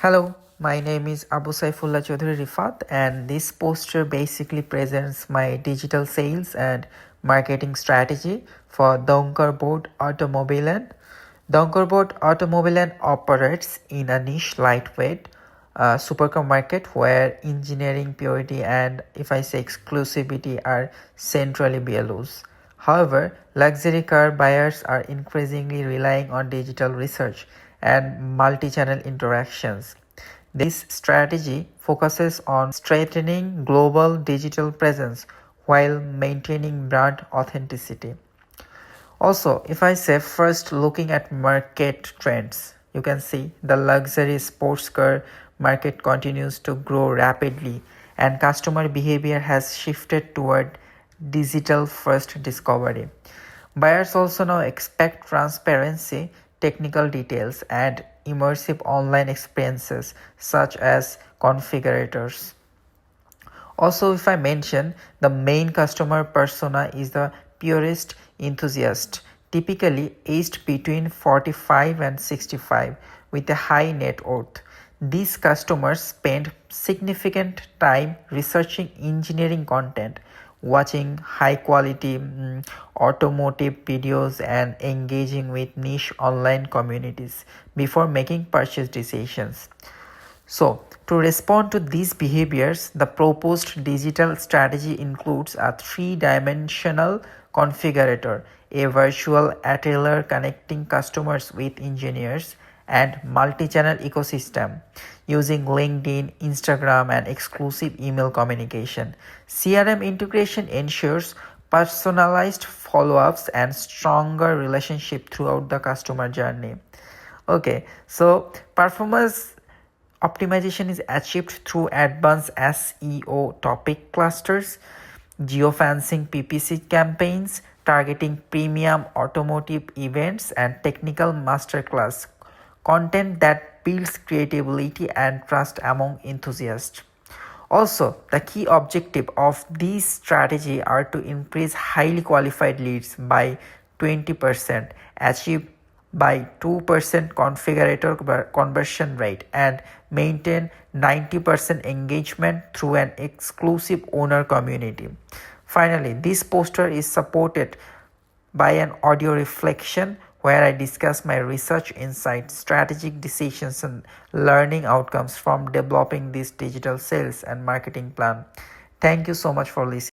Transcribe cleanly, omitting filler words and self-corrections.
Hello, my name is Abu Saifullah Chaudhry Rifat, and this poster basically presents my digital sales and marketing strategy for Donkor Boat Automobilen. Donkor Boat Automobilen operates in a niche lightweight supercar market where engineering purity and, if I say, exclusivity are centrally values. However, luxury car buyers are increasingly relying on digital research and multi-channel interactions. This strategy focuses on strengthening global digital presence while maintaining brand authenticity. Also, if I say first looking at market trends, you can see the luxury sports car market continues to grow rapidly and customer behavior has shifted toward digital first discovery. Buyers also now expect transparency, technical details, and immersive online experiences such as configurators. Also, if I mention, the main customer persona is the purist enthusiast, typically aged between 45 and 65 with a high net worth. These customers spend significant time researching engineering content, watching high quality automotive videos, and engaging with niche online communities before making purchase decisions. So, to respond to these behaviors, the proposed digital strategy includes a three-dimensional configurator, a virtual attailer connecting customers with engineers, and multi-channel ecosystem using LinkedIn, Instagram, and exclusive email communication. CRM integration ensures personalized follow-ups and stronger relationship throughout the customer journey. Okay, so performance optimization is achieved through advanced SEO topic clusters, geofencing PPC campaigns, targeting premium automotive events, and technical masterclass content that builds creativity and trust among enthusiasts. Also, the key objective of this strategy are to increase highly qualified leads by 20%, achieve by 2% configurator conversion rate, and maintain 90% engagement through an exclusive owner community. Finally, this poster is supported by an audio reflection where I discuss my research insights, strategic decisions, and learning outcomes from developing this digital sales and marketing plan. Thank you so much for listening.